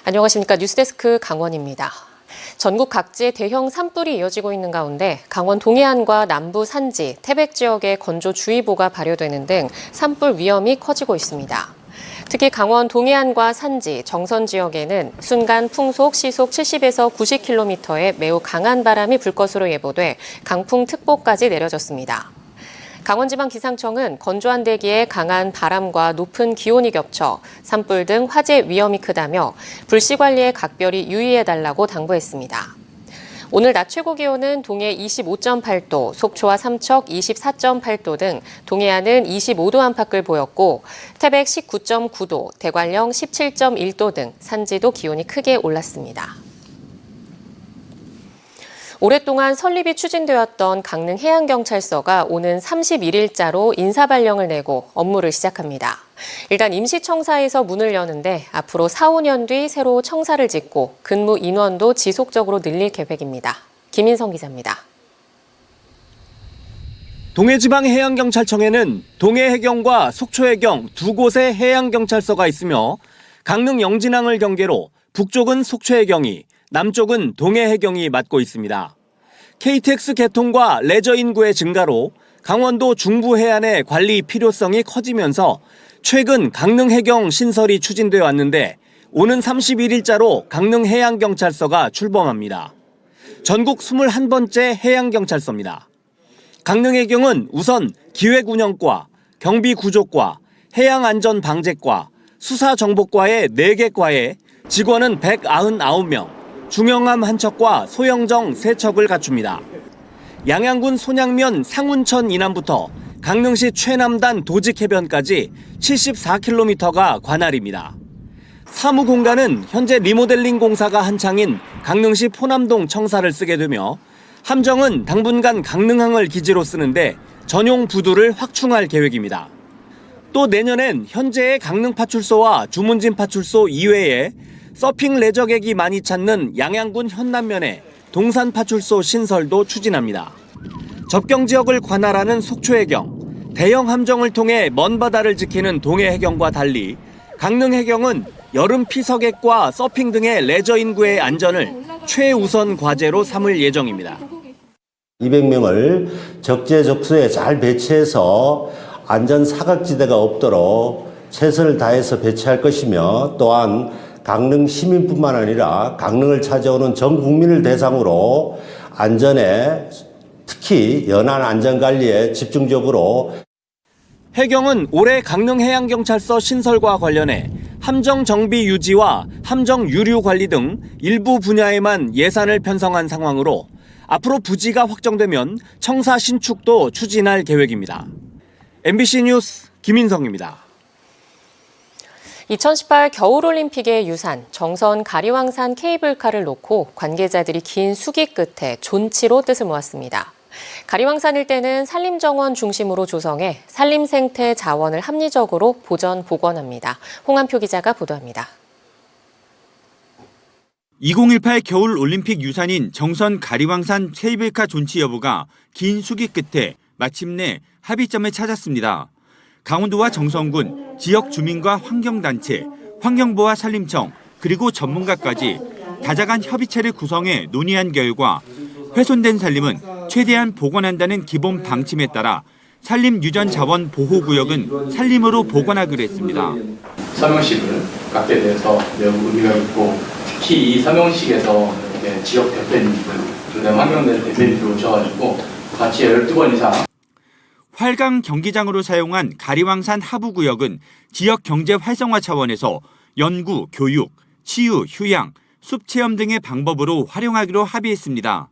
안녕하십니까. 뉴스데스크 강원입니다. 전국 각지에 대형 산불이 이어지고 있는 가운데 강원 동해안과 남부 산지, 태백 지역에 건조주의보가 발효되는 등 산불 위험이 커지고 있습니다. 특히 강원 동해안과 산지, 정선 지역에는 순간 풍속 시속 70에서 90km의 매우 강한 바람이 불 것으로 예보돼 강풍특보까지 내려졌습니다. 강원지방기상청은 건조한 대기에 강한 바람과 높은 기온이 겹쳐 산불 등 화재 위험이 크다며 불씨 관리에 각별히 유의해달라고 당부했습니다. 오늘 낮 최고 기온은 동해 25.8도, 속초와 삼척 24.8도 등 동해안은 25도 안팎을 보였고 태백 19.9도, 대관령 17.1도 등 산지도 기온이 크게 올랐습니다. 오랫동안 설립이 추진되었던 강릉해양경찰서가 오는 31일자로 인사발령을 내고 업무를 시작합니다. 일단 임시청사에서 문을 여는데 앞으로 4, 5년 뒤 새로 청사를 짓고 근무 인원도 지속적으로 늘릴 계획입니다. 김인성 기자입니다. 동해지방해양경찰청에는 동해해경과 속초해경 두 곳의 해양경찰서가 있으며 강릉 영진항을 경계로 북쪽은 속초해경이, 남쪽은 동해해경이 맡고 있습니다. KTX 개통과 레저 인구의 증가로 강원도 중부 해안의 관리 필요성이 커지면서 최근 강릉해경 신설이 추진되어 왔는데 오는 31일자로 강릉해양경찰서가 출범합니다. 전국 21번째 해양경찰서입니다. 강릉해경은 우선 기획운영과, 경비구조과, 해양안전방재과, 수사정보과의 4개 과에 직원은 199명, 중형암 한 척과 소형정 3척을 갖춥니다. 양양군 손양면 상운천 이남부터 강릉시 최남단 도직해변까지 74km가 관할입니다. 사무공간은 현재 리모델링 공사가 한창인 강릉시 포남동 청사를 쓰게 되며 함정은 당분간 강릉항을 기지로 쓰는데 전용 부두를 확충할 계획입니다. 또 내년엔 현재의 강릉파출소와 주문진파출소 이외에 서핑 레저객이 많이 찾는 양양군 현남면에 동산파출소 신설도 추진합니다. 접경 지역을 관할하는 속초해경, 대형 함정을 통해 먼 바다를 지키는 동해해경과 달리 강릉해경은 여름 피서객과 서핑 등의 레저 인구의 안전을 최우선 과제로 삼을 예정입니다. 200명을 적재적소에 잘 배치해서 안전 사각지대가 없도록 최선을 다해서 배치할 것이며 또한 강릉 시민뿐만 아니라 강릉을 찾아오는 전 국민을 대상으로 안전에 특히 연안 안전관리에 집중적으로 해경은 올해 강릉해양경찰서 신설과 관련해 함정 정비 유지와 함정 유류 관리 등 일부 분야에만 예산을 편성한 상황으로 앞으로 부지가 확정되면 청사 신축도 추진할 계획입니다. MBC 뉴스 김인성입니다. 2018 겨울올림픽의 유산, 정선 가리왕산 케이블카를 놓고 관계자들이 긴 수기 끝에 존치로 뜻을 모았습니다. 가리왕산 일대는 산림정원 중심으로 조성해 산림생태 자원을 합리적으로 보전, 복원합니다. 홍한표 기자가 보도합니다. 2018 겨울올림픽 유산인 정선 가리왕산 케이블카 존치 여부가 긴 수기 끝에 마침내 합의점을 찾았습니다. 강원도와 정선군, 지역 주민과 환경단체, 환경부와 산림청, 그리고 전문가까지 다자간 협의체를 구성해 논의한 결과 훼손된 산림은 최대한 복원한다는 기본 방침에 따라 산림유전자원 보호구역은 산림으로 복원하기로 했습니다. 서명식을 갖게 돼서 매우 의미가 있고 특히 이 서명식에서 지역 대표님들, 그다음 환경단 대표님들 오셔가지고 같이 12번 이상 활강 경기장으로 사용한 가리왕산 하부구역은 지역 경제 활성화 차원에서 연구, 교육, 치유, 휴양, 숲체험 등의 방법으로 활용하기로 합의했습니다.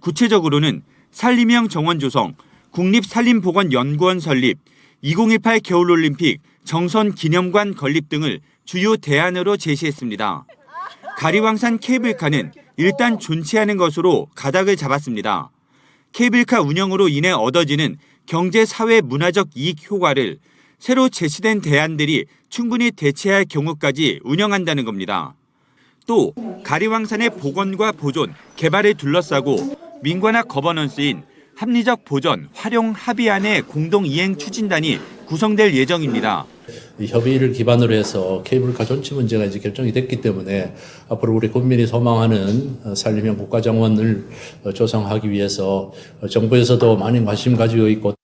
구체적으로는 산림형 정원 조성, 국립산림보건연구원 설립, 2018 겨울올림픽 정선 기념관 건립 등을 주요 대안으로 제시했습니다. 가리왕산 케이블카는 일단 존치하는 것으로 가닥을 잡았습니다. 케이블카 운영으로 인해 얻어지는 경제, 사회, 문화적 이익 효과를 새로 제시된 대안들이 충분히 대체할 경우까지 운영한다는 겁니다. 또 가리왕산의 복원과 보존, 개발을 둘러싸고 민관학 거버넌스인 합리적 보전, 활용 합의안의 공동 이행 추진단이 구성될 예정입니다. 이 협의를 기반으로 해서 케이블카 존치 문제가 이제 결정이 됐기 때문에 앞으로 우리 국민이 소망하는 산림형 국가정원을 조성하기 위해서 정부에서도 많은 관심 가지고 있고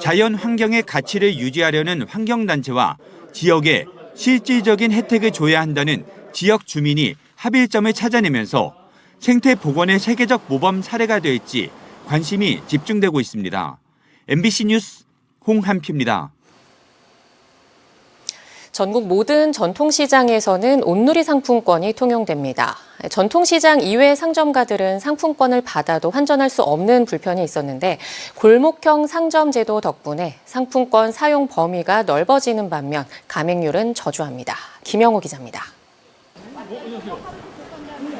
자연 환경의 가치를 유지하려는 환경단체와 지역에 실질적인 혜택을 줘야 한다는 지역 주민이 합일점을 찾아내면서 생태 복원의 세계적 모범 사례가 될지 관심이 집중되고 있습니다. MBC 뉴스 홍한표입니다. 전국 모든 전통시장에서는 온누리 상품권이 통용됩니다. 전통시장 이외 상점가들은 상품권을 받아도 환전할 수 없는 불편이 있었는데 골목형 상점 제도 덕분에 상품권 사용 범위가 넓어지는 반면 가맹률은 저조합니다. 김영호 기자입니다.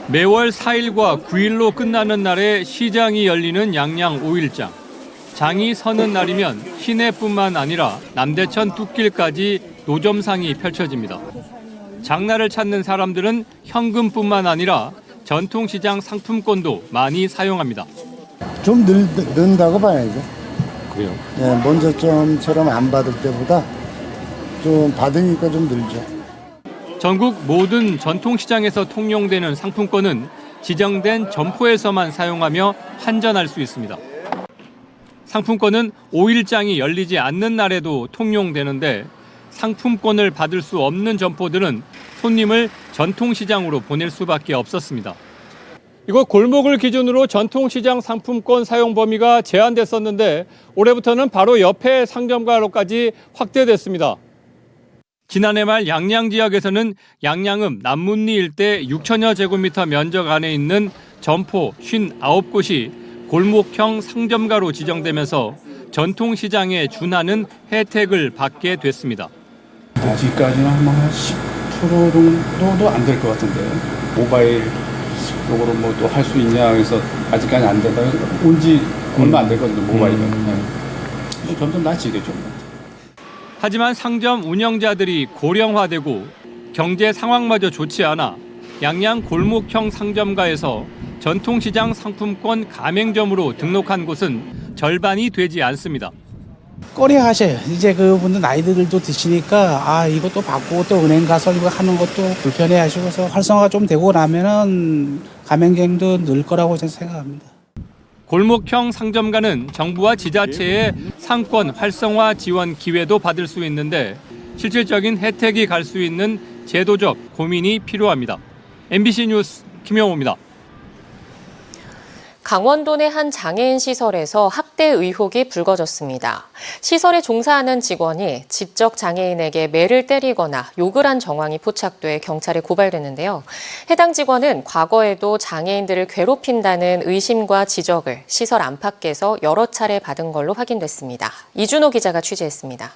매월 4일과 9일로 끝나는 날에 시장이 열리는 양양 5일장. 장이 서는 날이면 시내뿐만 아니라 남대천 뚝길까지 노점상이 펼쳐집니다. 장날을 찾는 사람들은 현금뿐만 아니라 전통시장 상품권도 많이 사용합니다. 좀 는다고 봐야죠. 그래요? 네, 먼저점처럼 안 받을 때보다 좀 받으니까 좀 늘죠. 전국 모든 전통시장에서 통용되는 상품권은 지정된 점포에서만 사용하며 환전할 수 있습니다. 상품권은 5일장이 열리지 않는 날에도 통용되는데 상품권을 받을 수 없는 점포들은 손님을 전통시장으로 보낼 수밖에 없었습니다. 이곳 골목을 기준으로 전통시장 상품권 사용 범위가 제한됐었는데 올해부터는 바로 옆에 상점가로까지 확대됐습니다. 지난해 말 양양 지역에서는 양양읍 남문리 일대 6천여 제곱미터 면적 안에 있는 점포 59곳이 골목형 상점가로 지정되면서 전통시장에 준하는 혜택을 받게 됐습니다. 아직까지는 한 10% 정도도 안 될 것 같은데 모바일 쪽으로 뭐 또 할 수 있냐 해서 아직까지 안 된다. 온지 얼마 안 됐거든요, 모바일은. 점점 나아지겠죠. 하지만 상점 운영자들이 고령화되고 경제 상황마저 좋지 않아 양양 골목형 상점가에서 전통시장 상품권 가맹점으로 등록한 곳은 절반이 되지 않습니다. 꺼려하셔요. 이제 그분들 나이들도 드시니까 이것도 바꾸고 또 은행 가서 이거 하는 것도 불편해하시고서 활성화가 좀 되고 나면은 가맹점도 늘 거라고 저는 생각합니다. 골목형 상점가는 정부와 지자체의 상권 활성화 지원 기회도 받을 수 있는데 실질적인 혜택이 갈 수 있는 제도적 고민이 필요합니다. MBC 뉴스 김영호입니다. 강원도 내 한 장애인 시설에서 학대 의혹이 불거졌습니다. 시설에 종사하는 직원이 지적 장애인에게 매를 때리거나 욕을 한 정황이 포착돼 경찰에 고발됐는데요. 해당 직원은 과거에도 장애인들을 괴롭힌다는 의심과 지적을 시설 안팎에서 여러 차례 받은 걸로 확인됐습니다. 이준호 기자가 취재했습니다.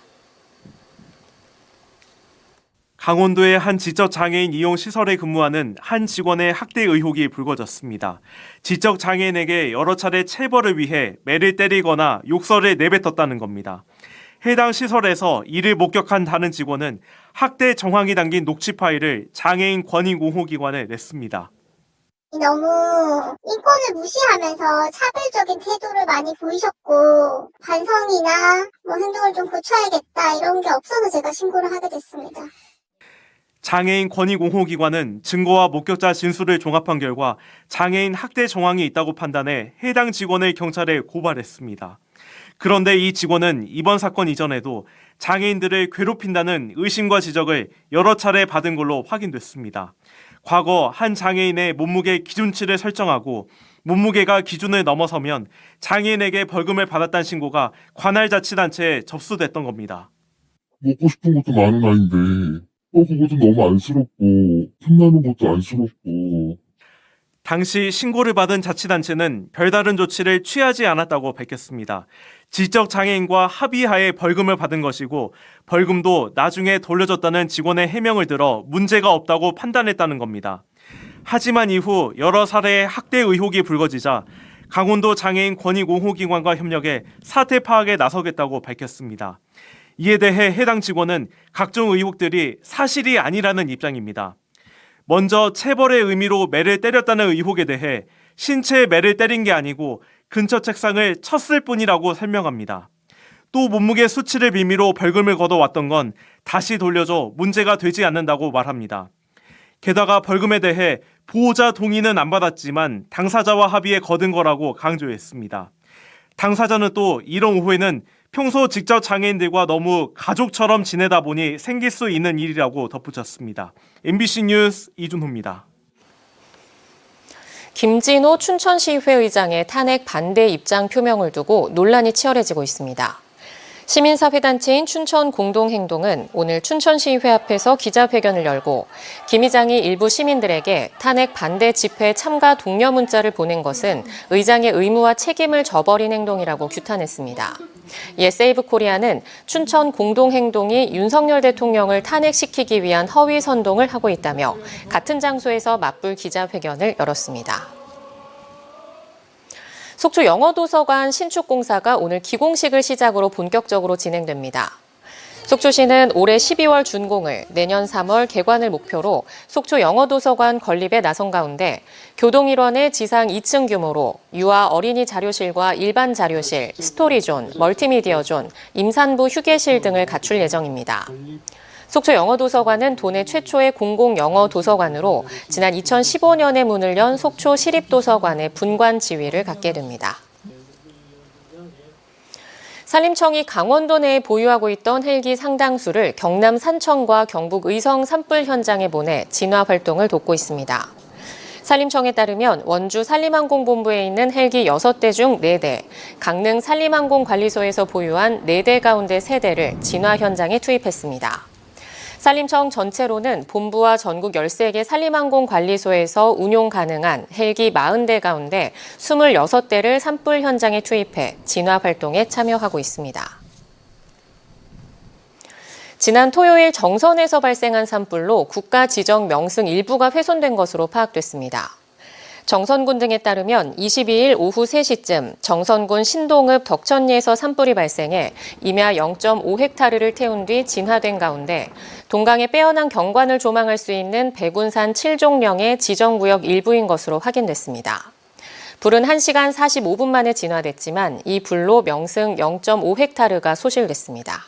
강원도의 한 지적장애인 이용 시설에 근무하는 한 직원의 학대 의혹이 불거졌습니다. 지적장애인에게 여러 차례 체벌을 위해 매를 때리거나 욕설을 내뱉었다는 겁니다. 해당 시설에서 이를 목격한 다른 직원은 학대 정황이 담긴 녹취 파일을 장애인 권익옹호기관에 냈습니다. 너무 인권을 무시하면서 차별적인 태도를 많이 보이셨고 반성이나 행동을 좀 고쳐야겠다 이런 게 없어서 제가 신고를 하게 됐습니다. 장애인 권익옹호기관은 증거와 목격자 진술을 종합한 결과 장애인 학대 정황이 있다고 판단해 해당 직원을 경찰에 고발했습니다. 그런데 이 직원은 이번 사건 이전에도 장애인들을 괴롭힌다는 의심과 지적을 여러 차례 받은 걸로 확인됐습니다. 과거 한 장애인의 몸무게 기준치를 설정하고 몸무게가 기준을 넘어서면 장애인에게 벌금을 받았다는 신고가 관할 자치단체에 접수됐던 겁니다. 먹고 싶은 것도 많은 아이인데 그것도 너무 안쓰럽고 틈나는 것도 안쓰럽고. 당시 신고를 받은 자치단체는 별다른 조치를 취하지 않았다고 밝혔습니다. 지적장애인과 합의하에 벌금을 받은 것이고 벌금도 나중에 돌려줬다는 직원의 해명을 들어 문제가 없다고 판단했다는 겁니다. 하지만 이후 여러 사례의 학대 의혹이 불거지자 강원도 장애인 권익옹호기관과 협력해 사태 파악에 나서겠다고 밝혔습니다. 이에 대해 해당 직원은 각종 의혹들이 사실이 아니라는 입장입니다. 먼저 체벌의 의미로 매를 때렸다는 의혹에 대해 신체에 매를 때린 게 아니고 근처 책상을 쳤을 뿐이라고 설명합니다. 또 몸무게 수치를 빌미로 벌금을 걷어왔던 건 다시 돌려줘 문제가 되지 않는다고 말합니다. 게다가 벌금에 대해 보호자 동의는 안 받았지만 당사자와 합의에 거둔 거라고 강조했습니다. 당사자는 또 이런 오해는 평소 직접 장애인들과 너무 가족처럼 지내다 보니 생길 수 있는 일이라고 덧붙였습니다. MBC 뉴스 이준호입니다. 김진호 춘천시의회 의장의 탄핵 반대 입장 표명을 두고 논란이 치열해지고 있습니다. 시민사회단체인 춘천공동행동은 오늘 춘천시의회 앞에서 기자회견을 열고 김 의장이 일부 시민들에게 탄핵 반대 집회 참가 독려 문자를 보낸 것은 의장의 의무와 책임을 저버린 행동이라고 규탄했습니다. 이에 세이브코리아는 춘천공동행동이 윤석열 대통령을 탄핵시키기 위한 허위 선동을 하고 있다며 같은 장소에서 맞불 기자회견을 열었습니다. 속초 영어도서관 신축 공사가 오늘 기공식을 시작으로 본격적으로 진행됩니다. 속초시는 올해 12월 준공을 내년 3월 개관을 목표로 속초 영어도서관 건립에 나선 가운데 교동 일원의 지상 2층 규모로 유아 어린이 자료실과 일반 자료실, 스토리존, 멀티미디어존, 임산부 휴게실 등을 갖출 예정입니다. 속초 영어도서관은 도내 최초의 공공 영어 도서관으로 지난 2015년에 문을 연 속초 시립도서관의 분관 지위를 갖게 됩니다. 산림청이 강원도 내에 보유하고 있던 헬기 상당수를 경남 산청과 경북 의성 산불 현장에 보내 진화 활동을 돕고 있습니다. 산림청에 따르면 원주 산림항공본부에 있는 헬기 6대 중 4대, 강릉 산림항공관리소에서 보유한 4대 가운데 3대를 진화 현장에 투입했습니다. 산림청 전체로는 본부와 전국 13개 산림항공관리소에서 운용 가능한 헬기 40대 가운데 26대를 산불 현장에 투입해 진화 활동에 참여하고 있습니다. 지난 토요일 정선에서 발생한 산불로 국가 지정 명승 일부가 훼손된 것으로 파악됐습니다. 정선군 등에 따르면 22일 오후 3시쯤 정선군 신동읍 덕천리에서 산불이 발생해 임야 0.5헥타르를 태운 뒤 진화된 가운데 동강에 빼어난 경관을 조망할 수 있는 백운산 7종령의 지정구역 일부인 것으로 확인됐습니다. 불은 1시간 45분 만에 진화됐지만 이 불로 명승 0.5헥타르가 소실됐습니다.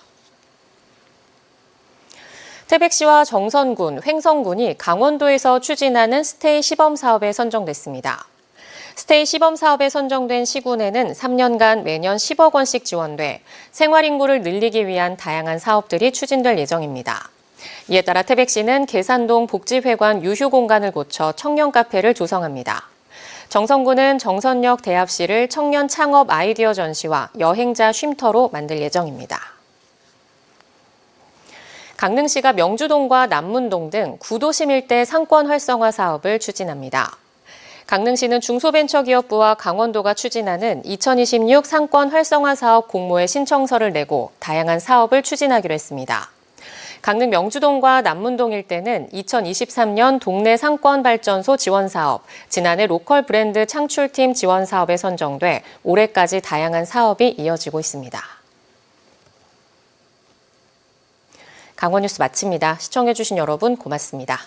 태백시와 정선군, 횡성군이 강원도에서 추진하는 스테이 시범 사업에 선정됐습니다. 스테이 시범 사업에 선정된 시군에는 3년간 매년 10억 원씩 지원돼 생활 인구를 늘리기 위한 다양한 사업들이 추진될 예정입니다. 이에 따라 태백시는 계산동 복지회관 유휴 공간을 고쳐 청년 카페를 조성합니다. 정선군은 정선역 대합실을 청년 창업 아이디어 전시와 여행자 쉼터로 만들 예정입니다. 강릉시가 명주동과 남문동 등 구도심 일대 상권 활성화 사업을 추진합니다. 강릉시는 중소벤처기업부와 강원도가 추진하는 2026 상권 활성화 사업 공모에 신청서를 내고 다양한 사업을 추진하기로 했습니다. 강릉 명주동과 남문동 일대는 2023년 동네 상권발전소 지원 사업, 지난해 로컬 브랜드 창출팀 지원 사업에 선정돼 올해까지 다양한 사업이 이어지고 있습니다. 강원뉴스 마칩니다. 시청해주신 여러분 고맙습니다.